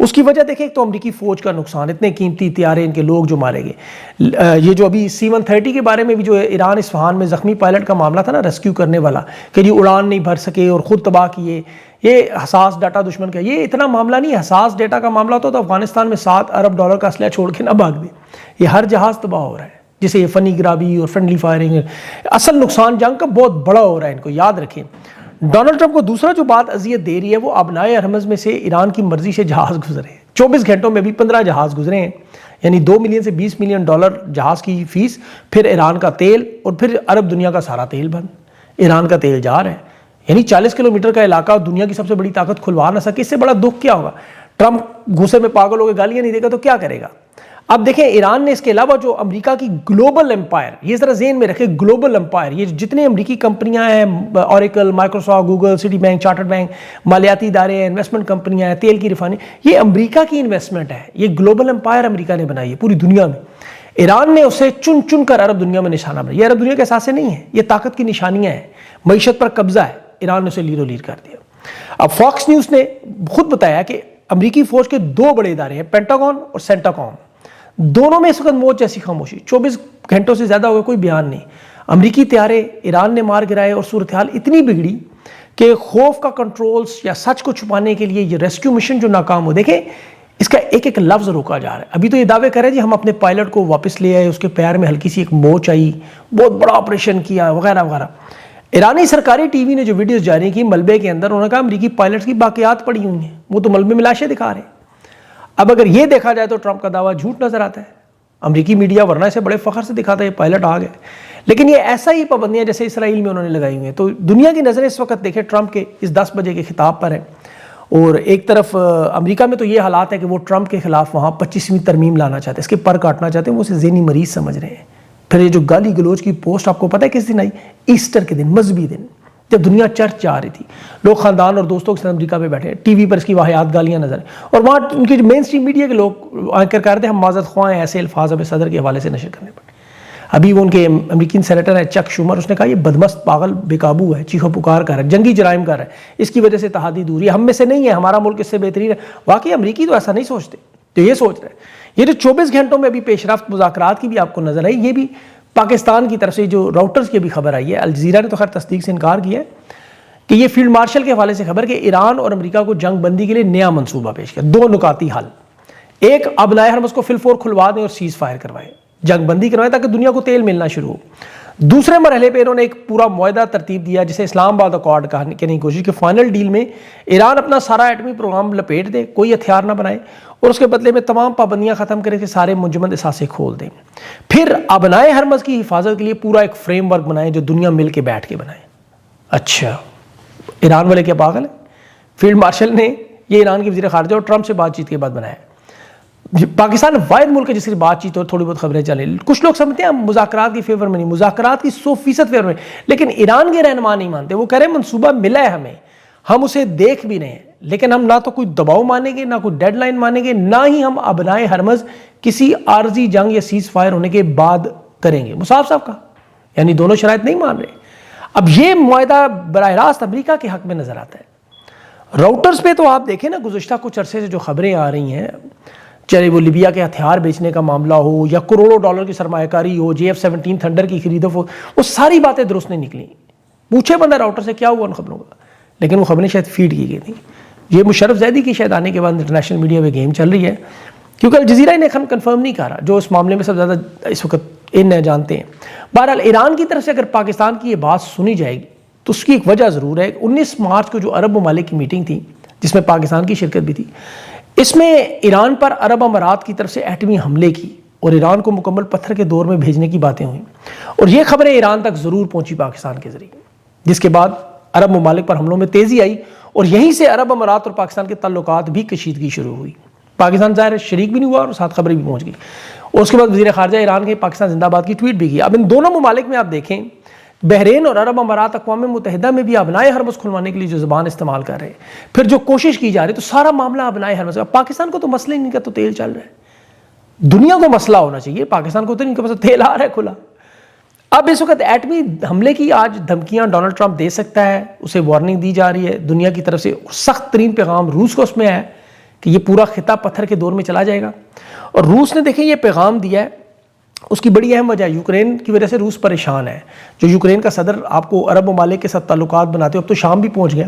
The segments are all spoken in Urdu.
اس کی وجہ دیکھیں، ایک تو امریکی فوج کا نقصان، اتنے قیمتی طیارے، ان کے لوگ جو مارے گئے، یہ جو ابھی C-130 کے بارے میں بھی جو ایران اصفہان میں زخمی پائلٹ کا معاملہ تھا نا، ریسکیو کرنے والا، کہ یہ اڑان نہیں بھر سکے اور خود تباہ کیے، یہ حساس ڈاٹا دشمن کا، یہ اتنا معاملہ نہیں، حساس ڈیٹا کا معاملہ ہوتا تو افغانستان میں $7 ارب کا اسلحہ چھوڑ کے نہ بھاگ دے. یہ ہر جہاز تباہ ہو رہا ہے، جسے یہ فنی گرابی اور فرینڈلی فائرنگ، اصل نقصان جنگ کا بہت بڑا ہو رہا ہے، ان کو یاد رکھیں. ڈونلڈ ٹرمپ کو دوسرا جو بات اذیت دے رہی ہے وہ ابنائے ہرمز میں سے ایران کی مرضی سے جہاز گزرے ہیں. 24 گھنٹوں میں بھی 15 جہاز گزرے ہیں، یعنی $2 ملین سے $20 ملین جہاز کی فیس، پھر ایران کا تیل، اور پھر عرب دنیا کا سارا تیل بند. ایران کا تیل جا رہا ہے، یعنی 40 کلومیٹر کا علاقہ دنیا کی سب سے بڑی طاقت کھلوا نہ سکے، اس سے بڑا دکھ کیا ہوگا؟ ٹرمپ غصے میں پاگل ہو کے گالیاں نہیں دے گا تو کیا کرے گا؟ اب دیکھیں ایران نے اس کے علاوہ جو امریکہ کی گلوبل امپائر، یہ ذرا ذہن میں رکھے، گلوبل امپائر، یہ جتنے امریکی کمپنیاں ہیں، Oracle, Microsoft, Google, city bank, chartered bank, مالیاتی ادارے ہیں، انویسٹمنٹ کمپنیاں ہیں، تیل کی ریفائنری، یہ امریکہ کی انویسٹمنٹ ہے. یہ گلوبل امپائر امریکہ نے بنائی ہے پوری دنیا میں. ایران نے اسے چن چن کر عرب دنیا میں نشانہ بنایا. یہ عرب دنیا کے اثاثے نہیں ہیں، یہ طاقت کی نشانیاں ہیں، معیشت پر قبضہ ہے. ایران نے اسے لیرو لیر کر دیا. اب فاکس نیوز نے خود بتایا کہ امریکی فوج کے 2 بڑے ادارے ہیں، پینٹاگون اور سینٹاکام، دونوں میں اس وقت موت جیسی خاموشی. 24 گھنٹوں سے زیادہ ہوئے، کوئی بیان نہیں. امریکی طیارے ایران نے مار گرائے اور صورتحال اتنی بگڑی کہ خوف کا کنٹرولز یا سچ کو چھپانے کے لیے یہ ریسکیو مشن جو ناکام ہو، دیکھیں اس کا ایک ایک لفظ روکا جا رہا ہے. ابھی تو یہ دعوے کرے جی ہم اپنے پائلٹ کو واپس لے آئے، اس کے پیر میں ہلکی سی ایک موچ آئی، بہت بڑا آپریشن کیا وغیرہ وغیرہ. ایرانی سرکاری ٹی وی نے جو ویڈیوز جاری کی ملبے کے اندر، انہوں نے کہا امریکی پائلٹس کی باقیات پڑی ہوئی ہیں، وہ تو ملبے میں لاشیں دکھا رہے ہیں. اب اگر یہ دیکھا جائے تو ٹرمپ کا دعویٰ جھوٹ نظر آتا ہے. امریکی میڈیا ورنہ اسے بڑے فخر سے دکھاتا ہے یہ پائلٹ آ گئے، لیکن یہ ایسا ہی پابندیاں جیسے اسرائیل میں انہوں نے لگائی ہوئی ہیں. تو دنیا کی نظریں اس وقت دیکھیں ٹرمپ کے اس 10 بجے کے خطاب پر ہیں، اور ایک طرف امریکہ میں تو یہ حالات ہے کہ وہ ٹرمپ کے خلاف وہاں 25ویں ترمیم لانا چاہتے ہیں، اس کے پر کاٹنا چاہتے ہیں، وہ اسے ذہنی مریض سمجھ رہے ہیں. پھر یہ جو گالی گلوچ کی پوسٹ آپ کو پتہ ہے کس دن آئی؟ ایسٹر کے دن، مذہبی دن، جب دنیا چرچ جا رہی تھی، لوگ خاندان اور دوستوں کے ساتھ امریکہ میں بیٹھے، ٹی وی پر اس کی واحد گالیاں نظر، اور وہاں ان کی جو مین سٹریم میڈیا کے لوگ اینکر کر رہے تھے ہم معذرت خواہ ہیں، ایسے الفاظ ہمیں صدر کے حوالے سے نشر کرنے پڑے. ابھی وہ ان کے امریکی سینیٹر ہیں چک شومر، اس نے کہا یہ بدمست پاگل بے قابو ہے، چیخو پکار کر رہا ہے، جنگی جرائم کر رہا ہے، اس کی وجہ سے اتحادی دوری ہم میں سے نہیں ہے، ہمارا ملک اس سے بہترین ہے. واقعی امریکی تو ایسا نہیں سوچتے، تو یہ سوچ رہے ہیں. یہ جو 24 گھنٹوں میں ابھی پیش رفت مذاکرات کی بھی آپ کو نظر آئی، یہ بھی پاکستان کی طرف سے جو راؤٹرز کی بھی خبر آئی ہے، الجزیرہ نے تو خیر تصدیق سے انکار کیا ہے کہ یہ فیلڈ مارشل کے حوالے سے خبر کہ ایران اور امریکہ کو جنگ بندی کے لیے نیا منصوبہ پیش کیا. 2 نکاتی حل، ایک ابنائے حرمز کو فل فور کھلوا دیں اور سیز فائر کروائیں، جنگ بندی کروائیں تاکہ دنیا کو تیل ملنا شروع ہو. دوسرے مرحلے پہ انہوں نے ایک پورا معاہدہ ترتیب دیا جسے اسلام آباد اکارڈ کہنے کی کوشش کہ فائنل ڈیل میں ایران اپنا سارا ایٹمی پروگرام لپیٹ دے، کوئی ہتھیار نہ بنائے، اور اس کے بدلے میں تمام پابندیاں ختم کرے کہ سارے منجمد اثاثے کھول دیں. پھر ابنائے حرمز کی حفاظت کے لیے پورا ایک فریم ورک بنائیں جو دنیا مل کے بیٹھ کے بنائے. اچھا ایران والے کیا پاگل ہیں؟ فیلڈ مارشل نے یہ ایران کے وزیر خارجہ اور ٹرمپ سے بات چیت کے بعد بنایا. پاکستان واحد ملک ہے جس کی بات چیت اور تھوڑی بہت خبریں چلیں. کچھ لوگ سمجھتے ہیں مذاکرات کی فیور میں نہیں، مذاکرات کی 100% فیور میں، لیکن ایران کے رہنما نہیں مانتے. وہ کہہ رہے ہیں منصوبہ ملا ہے ہمیں، ہم اسے دیکھ بھی رہے ہیں، لیکن ہم نہ تو کوئی دباؤ مانیں گے، نہ کوئی ڈیڈ لائن مانیں گے، نہ ہی ہم ابنائے حرمز کسی عارضی جنگ یا سیز فائر ہونے کے بعد کریں گے. صاف صاحب کا یعنی دونوں شرائط نہیں مان رہے. اب یہ معاہدہ براہ راست امریکہ کے حق میں نظر آتا ہے. راؤٹرز پہ تو آپ دیکھیں نا، گزشتہ کچھ عرصے سے جو خبریں آ رہی ہیں، چاہے وہ لیبیا کے ہتھیار بیچنے کا معاملہ ہو یا کروڑوں ڈالر کی سرمایہ کاری ہو، JF-17 تھنڈر کی خرید ہو، وہ ساری باتیں درست نہیں نکلیں. پوچھے بندہ راؤٹر سے کیا ہوا ان خبروں کا، لیکن وہ خبریں شاید فیڈ کی گئی تھیں. یہ مشرف زیدی کی شاید آنے کے بعد انٹرنیشنل میڈیا میں گیم چل رہی ہے، کیونکہ الجزیرہ نے کنفرم نہیں کر رہا، جو اس معاملے میں سب زیادہ اس وقت ان جانتے ہیں. بہرحال ایران کی طرف سے اگر پاکستان کی یہ بات سنی جائے گی تو اس کی ایک وجہ ضرور ہے. 19 مارچ کو جو عرب ممالک کی میٹنگ تھی جس میں پاکستان کی شرکت بھی تھی، اس میں ایران پر عرب امارات کی طرف سے ایٹمی حملے کی اور ایران کو مکمل پتھر کے دور میں بھیجنے کی باتیں ہوئیں، اور یہ خبریں ایران تک ضرور پہنچی پاکستان کے ذریعے، جس کے بعد عرب ممالک پر حملوں میں تیزی آئی اور یہیں سے عرب امارات اور پاکستان کے تعلقات بھی کشیدگی شروع ہوئی. پاکستان ظاہر شریک بھی نہیں ہوا اور ساتھ خبریں بھی پہنچ گئی. اور اس کے بعد وزیر خارجہ ایران کے پاکستان زندہ باد کی ٹویٹ بھی کی. اب ان دونوں ممالک میں آپ دیکھیں، بحرین اور عرب امارات اقوام متحدہ میں بھی ابنائے حرمز کھلوانے کے لیے جو زبان استعمال کر رہے ہیں، پھر جو کوشش کی جا رہی ہے، تو سارا معاملہ ابنائے حرمز. پاکستان کو تو مسئلہ ہی نہیں کا تو تیل چل رہا ہے، دنیا کو مسئلہ ہونا چاہیے، پاکستان کو تو نہیں کا مسئلہ، تیل آ رہا ہے کھلا. اب اس وقت ایٹمی حملے کی آج دھمکیاں ڈونلڈ ٹرمپ دے سکتا ہے، اسے وارننگ دی جا رہی ہے دنیا کی طرف سے. سخت ترین پیغام روس کو اس میں ہے کہ یہ پورا خطہ پتھر کے دور میں چلا جائے گا. اور روس نے دیکھیں یہ پیغام دیا ہے, اس کی بڑی اہم وجہ ہے یوکرین کی وجہ سے روس پریشان ہے. جو یوکرین کا صدر آپ کو عرب ممالک کے ساتھ تعلقات بناتے ہو, اب تو شام بھی پہنچ گیا,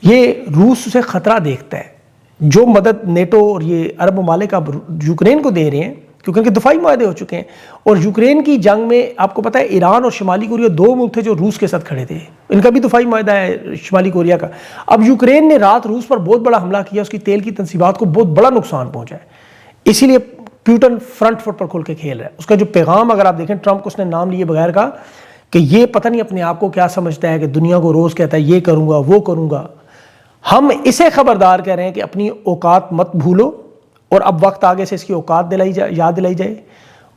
یہ روس سے خطرہ دیکھتا ہے. جو مدد نیٹو اور یہ عرب ممالک اب یوکرین کو دے رہے ہیں کیونکہ ان کے دفاعی معاہدے ہو چکے ہیں, اور یوکرین کی جنگ میں آپ کو پتہ ہے ایران اور شمالی کوریا دو ملک تھے جو روس کے ساتھ کھڑے تھے, ان کا بھی دفاعی معاہدہ ہے شمالی کوریا کا. اب یوکرین نے رات روس پر بہت بڑا حملہ کیا, اس کی تیل کی تنصیبات کو بہت بڑا نقصان پہنچا ہے, اسی لیے پیوٹن فرنٹ فٹ پر کھل کے کھیل رہا ہے. اس کا جو پیغام اگر آپ دیکھیں ٹرمپ کو اس نے نام لیے بغیر کہا کہ یہ پتہ نہیں اپنے آپ کو کیا سمجھتا ہے کہ دنیا کو روز کہتا ہے یہ کروں گا وہ کروں گا. ہم اسے خبردار کہہ رہے ہیں کہ اپنی اوقات مت بھولو, اور اب وقت آگے سے اس کی اوقات یاد دلائی جائے.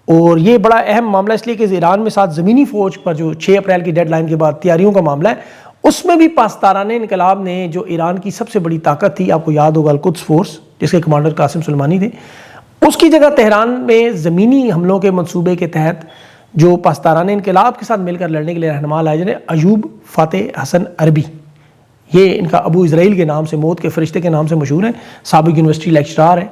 اور یہ بڑا اہم معاملہ اس لیے کہ ایران میں ساتھ زمینی فوج پر جو 6 اپریل کی ڈیڈ لائن کے بعد تیاریوں کا معاملہ ہے, اس میں بھی پاسداران انقلاب نے جو ایران کی سب سے بڑی طاقت تھی, آپ کو یاد ہوگا القدس فورس جس کے کمانڈر قاسم سلیمانی تھے, اس کی جگہ تہران میں زمینی حملوں کے منصوبے کے تحت جو پاسداران انقلاب کے ساتھ مل کر لڑنے کے لیے رہنما لائے جنہیں ایوب فاتح حسن عربی, یہ ان کا ابو اسرائیل کے نام سے, موت کے فرشتے کے نام سے مشہور ہیں, سابق یونیورسٹی لیکچرار ہیں,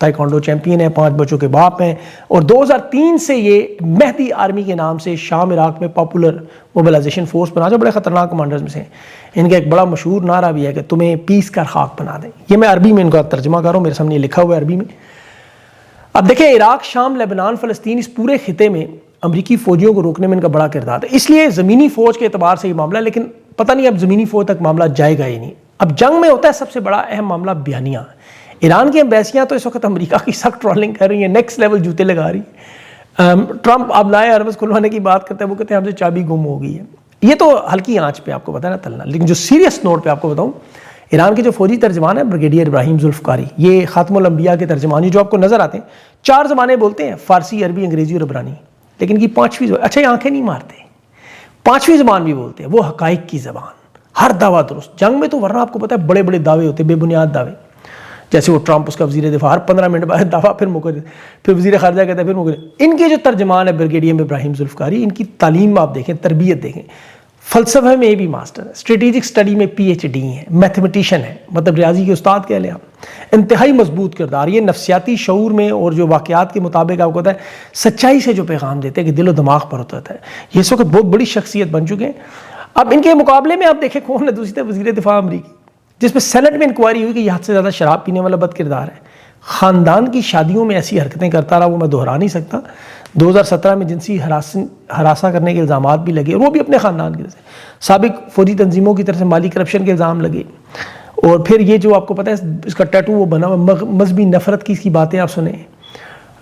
تائیکوانڈو چیمپئن ہیں, 5 بچوں کے باپ ہیں, اور 2003 سے یہ مہدی آرمی کے نام سے شام عراق میں پاپولر موبلائزیشن فورس بنا, جو بڑے خطرناک کمانڈرز میں سے ہیں. ان کا ایک بڑا مشہور نعرہ بھی ہے کہ تمہیں پیس کر خاک بنا دیں. یہ میں عربی میں ان کا ترجمہ کر رہا ہوں, میرے سامنے یہ لکھا ہوا ہے عربی میں. اب دیکھیں عراق, شام, لیبنان, فلسطین, اس پورے خطے میں امریکی فوجیوں کو روکنے میں ان کا بڑا کردار ہے. اس لیے زمینی فوج کے اعتبار سے یہ معاملہ ہے, لیکن پتہ نہیں اب زمینی فوج تک معاملہ جائے گا ہی نہیں. اب جنگ میں ہوتا ہے سب سے بڑا اہم معاملہ بیانیاں. ایران کی ایمبیسیاں تو اس وقت امریکہ کی سخت ٹرولنگ کر رہی ہیں, نیکسٹ لیول جوتے لگا رہی ہیں. ٹرمپ اب نئے اربز کھلوانے کی بات کرتے ہیں, وہ کہتے ہیں ہم سے چابی گم ہو گئی ہے. یہ تو ہلکی آنچ پہ آپ کو پتہ ہے نا تلنا, لیکن جو سیریس نوٹ پہ آپ کو بتاؤں, ایران کے جو فوجی ترجمان ہیں بریگیڈیئر ابراہیم ذوالفقاری, یہ خاتم الانبیاء کے ترجمانی جو آپ کو نظر آتے ہیں, 4 زبانیں بولتے ہیں, فارسی, عربی, انگریزی اور عبرانی, لیکن کی 5ویں زبان, اچھا یہ آنکھیں نہیں مارتے, 5ویں زبان بھی بولتے ہیں, وہ حقائق کی زبان, ہر دعویٰ درست. جنگ میں تو ورنہ آپ کو پتہ ہے بڑے بڑے دعوے ہوتے ہیں, بے بنیاد دعوے, جیسے وہ ٹرمپ اس کا وزیر دفاع ہر 15 منٹ بعد دعویٰ پھر مکر, پھر وزیر خارجہ کہتا ہے پھر مکر. ان کے جو ترجمان ہے بریگیڈیئر ابراہیم ذوالفقاری, ان کی تعلیم آپ دیکھیں, تربیت دیکھیں, فلسفہ میں بھی ماسٹر ہے, اسٹریٹجک اسٹڈی میں PhD ہیں, میتھمیٹیشین ہے, مطلب ریاضی کے استاد کہہ لیں آپ. انتہائی مضبوط کردار, یہ نفسیاتی شعور میں اور جو واقعات کے مطابق آپ کو پتہ ہے سچائی سے جو پیغام دیتے ہیں کہ دل و دماغ پر ہوتا ہے. یہ اس وقت بہت بڑی شخصیت بن چکے ہیں. اب ان کے مقابلے میں آپ دیکھیں کون ہے دوسری طرف, وزیر دفاع امریکی, جس میں سینٹ میں انکوائری ہوئی کہ یہ حد سے زیادہ شراب پینے والا بد کردار ہے, خاندان کی شادیوں میں ایسی حرکتیں کرتا رہا, وہ میں دہرا نہیں سکتا. 2017 میں جنسی ہراساں کرنے کے الزامات بھی لگے, اور وہ بھی اپنے خاندان کی طرف سے. سابق فوجی تنظیموں کی طرف سے مالی کرپشن کے الزام لگے, اور پھر یہ جو آپ کو پتہ ہے اس کا ٹیٹو وہ بنا ہوا, مذہبی نفرت کی اس کی باتیں آپ سنیں.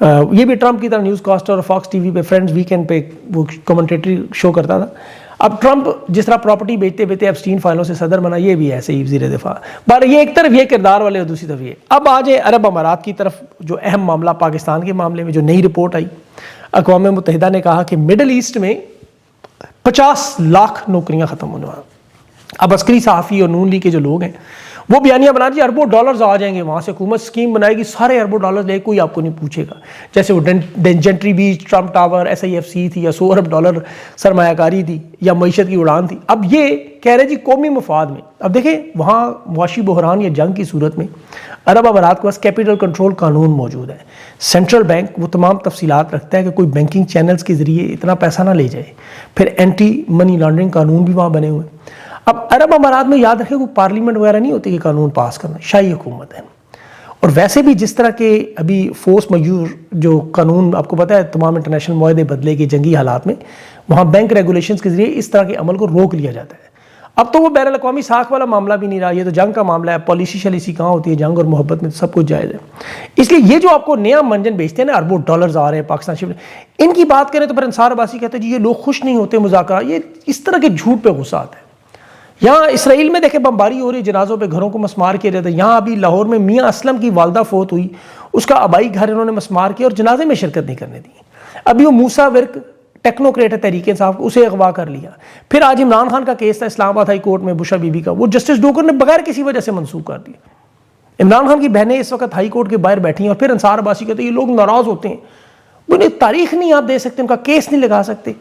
یہ بھی ٹرمپ کی طرح نیوز کاسٹر اور فاکس TV پہ فرینڈز ویکینڈ پہ وہ کمنٹیٹری شو کرتا تھا. اب ٹرمپ جس طرح پراپرٹی بیچتے بیچتے ایپسٹین فائلوں سے صدر بنا, یہ بھی ایسے ہی وزیر دفاع. پر یہ ایک طرف یہ کردار والے اور دوسری طرف یہ. اب آ جائے عرب امارات کی طرف, جو اہم معاملہ پاکستان کے معاملے میں جو نئی رپورٹ آئی, اقوام متحدہ نے کہا کہ مڈل ایسٹ میں 50 لاکھ نوکریاں ختم ہونے والی. اب عسکری صحافی اور نون لیگ کے جو لوگ ہیں وہ بیانیہ بنا دیجیے, اربوں ڈالرز آ جائیں گے وہاں سے, حکومت اسکیم بنائے گی, سارے اربوں ڈالرز لے, کوئی آپ کو نہیں پوچھے گا. جیسے وہ جنٹری بیچ, ٹرمپ ٹاور, SIFC تھی, یا 100 ارب ڈالر سرمایہ کاری تھی, یا معیشت کی اڑان تھی. اب یہ کہہ رہے جی قومی مفاد میں. اب دیکھیں وہاں معاشی بحران یا جنگ کی صورت میں عرب امارات کے پاس کیپٹل کنٹرول قانون موجود ہے. سینٹرل بینک وہ تمام تفصیلات رکھتا ہے کہ کوئی بینکنگ چینلز کے ذریعے اتنا پیسہ نہ لے جائے. پھر اینٹی منی لانڈرنگ قانون بھی وہاں بنے ہوئے ہیں. اب عرب امارات میں یاد رکھیں کوئی پارلیمنٹ وغیرہ نہیں ہوتی کہ قانون پاس کرنا, شاہی حکومت ہے. اور ویسے بھی جس طرح کے ابھی فورس میجور جو قانون آپ کو پتہ ہے تمام انٹرنیشنل معاہدے بدلے کے جنگی حالات میں, وہاں بینک ریگولیشنز کے ذریعے اس طرح کے عمل کو روک لیا جاتا ہے. اب تو وہ بین الاقوامی ساکھ والا معاملہ بھی نہیں رہا, یہ تو جنگ کا معاملہ ہے. پالیسی شالیسی کہاں ہوتی ہے, جنگ اور محبت میں سب کچھ جائز ہے. اس لیے یہ جو آپ کو نیا منجن بیچتے ہیں نا, اربوں ڈالرز آ رہے ہیں پاکستان شفٹ, ان کی بات کریں تو پھر انصار عباسی کہتے ہیں جی یہ لوگ خوش نہیں ہوتے مذاکرات, یہ اس طرح کے جھوٹ پہ غصہ آتا ہے. یہاں اسرائیل میں دیکھیں بمباری ہو رہی ہے, جنازوں پہ گھروں کو مسمار کیا جاتا ہے. یہاں ابھی لاہور میں میاں اسلم کی والدہ فوت ہوئی, اس کا آبائی گھر انہوں نے مسمار کیا اور جنازے میں شرکت نہیں کرنے دی. ابھی وہ موسیٰ ورک ٹیکنوکریٹ ہے تحریک انصاف, اسے اغوا کر لیا. پھر آج عمران خان کا کیس تھا اسلام آباد ہائی کورٹ میں بشا بی بی کا, وہ جسٹس ڈوگر نے بغیر کسی وجہ سے منسوخ کر دیا. عمران خان کی بہنیں اس وقت ہائی کورٹ کے باہر بیٹھی ہیں, اور پھر انصار عباسی کہتے ہیں یہ لوگ ناراض ہوتے ہیں, انہیں تاریخ نہیں آپ دے سکتے, ان کا کیس نہیں لگا سکتے.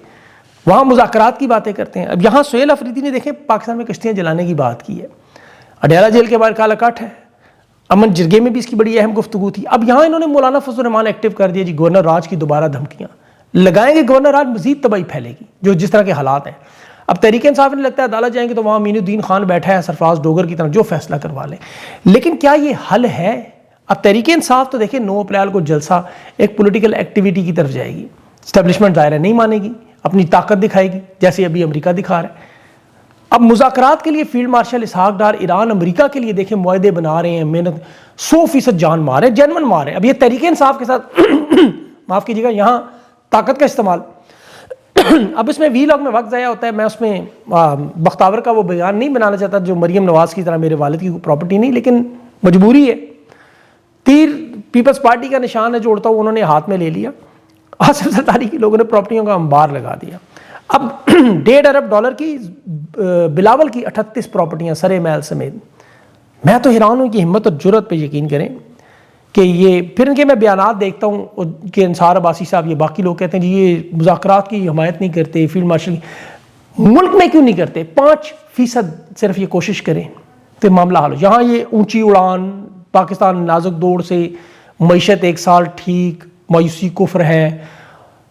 وہاں مذاکرات کی باتیں کرتے ہیں. اب یہاں سہیل افریدی نے دیکھیں پاکستان میں کشتیاں جلانے کی بات کی ہے. اڈیالہ جیل کے باہر کالا کٹ ہے, امن جرگے میں بھی اس کی بڑی اہم گفتگو تھی. اب یہاں انہوں نے مولانا فضل الرحمان ایکٹیو کر دیا جی, گورنر راج کی دوبارہ دھمکیاں لگائیں گے, گورنر راج مزید تباہی پھیلے گی جو جس طرح کے حالات ہیں. اب تحریک انصاف نے لگتا ہے عدالت جائیں گے تو وہاں امین الدین خان بیٹھا ہے سرفراز ڈوگر کی طرح, جو فیصلہ کروا لیں. لیکن کیا یہ حل ہے؟ اب تحریک انصاف تو دیکھیں 9 اپریل کو جلسہ ایک پولیٹیکل ایکٹیویٹی کی طرف جائے گی. اسٹیبلشمنٹ ظاہر ہے نہیں مانے گی, اپنی طاقت دکھائے گی جیسے ابھی امریکہ دکھا رہا ہے. اب مذاکرات کے لیے فیلڈ مارشل اسحاق ڈار ایران امریکہ کے لیے دیکھیں معاہدے بنا رہے ہیں, محنت 100% جان مار رہے ہیں, جینون مار رہے ہیں. اب یہ تحریک انصاف کے ساتھ معاف کیجیے گا یہاں طاقت کا استعمال. اب اس میں وی لاگ میں وقت ضائع ہوتا ہے, میں اس میں بختاور کا وہ بیان نہیں بنانا چاہتا جو مریم نواز کی طرح میرے والد کی پراپرٹی نہیں, لیکن مجبوری ہے. تیر پیپلز پارٹی کا نشان ہے جو اڑتا ہوا انہوں نے ہاتھ میں لے لیا. آصف زرداری کی لوگوں نے پراپرٹیوں کا انبار لگا دیا. اب $1.5 ارب کی بلاول کی 38 پراپرٹیاں سرے محل سمیت. میں تو حیران ہوں کہ ہمت اور جرت پہ یقین کریں کہ یہ پھر ان کے میں بیانات دیکھتا ہوں کہ انصار عباسی صاحب یہ باقی لوگ کہتے ہیں جی یہ مذاکرات کی حمایت نہیں کرتے, فیلڈ مارشل ملک میں کیوں نہیں کرتے؟ 5% صرف یہ کوشش کریں تو معاملہ حل ہو. یہاں یہ اونچی اڑان, پاکستان نازک دوڑ سے, معیشت 1 سال ٹھیک, مایوسی کفر ہے.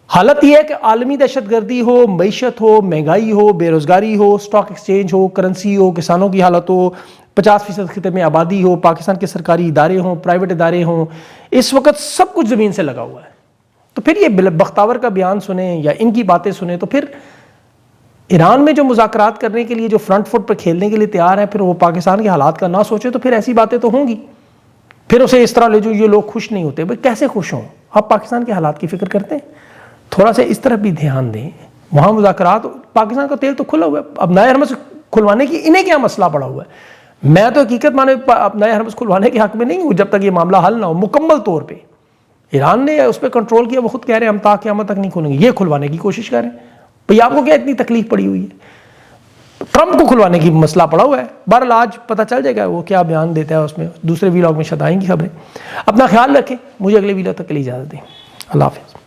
حالت یہ ہے کہ عالمی دہشت گردی ہو, معیشت ہو, مہنگائی ہو, بے روزگاری ہو, سٹاک ایکسچینج ہو, کرنسی ہو, کسانوں کی حالت ہو, 50% خطے میں آبادی ہو, پاکستان کے سرکاری ادارے ہوں, پرائیویٹ ادارے ہوں, اس وقت سب کچھ زمین سے لگا ہوا ہے. تو پھر یہ بختاور کا بیان سنیں یا ان کی باتیں سنیں تو پھر ایران میں جو مذاکرات کرنے کے لیے جو فرنٹ فٹ پر کھیلنے کے لیے تیار ہیں, پھر وہ پاکستان کے حالات کا نہ سوچے تو پھر ایسی باتیں تو ہوں گی. پھر اسے اس طرح لے جو یہ لوگ خوش نہیں ہوتے. بھائی کیسے خوش ہوں؟ آپ پاکستان کے حالات کی فکر کرتے ہیں؟ تھوڑا سا اس طرف بھی دھیان دیں. وہاں مذاکرات, پاکستان کا تیل تو کھلا ہوا ہے, اب نئے ہرمز کھلوانے کی انہیں کیا مسئلہ پڑا ہوا ہے؟ میں تو حقیقت مانے نئے ہرمز کھلوانے کے حق میں نہیں ہوں جب تک یہ معاملہ حل نہ ہو مکمل طور پہ. ایران نے اس پہ کنٹرول کیا, وہ خود کہہ رہے ہیں ہم تا قیامت تک نہیں کھولیں گے, یہ کھلوانے کی کوشش کر رہے ہیں. بھئی آپ کو کیا اتنی تکلیف پڑی ہوئی ہے؟ ٹرمپ کو کھلوانے کی مسئلہ پڑا ہوا ہے. بہرحال آج پتہ چل جائے گا وہ کیا بیان دیتا ہے. اس میں دوسرے ویلاگ میں شاید آئیں گی خبریں. اپنا خیال رکھیں, مجھے اگلے ویلاگ تک کے لیے اجازت دیں. اللہ حافظ.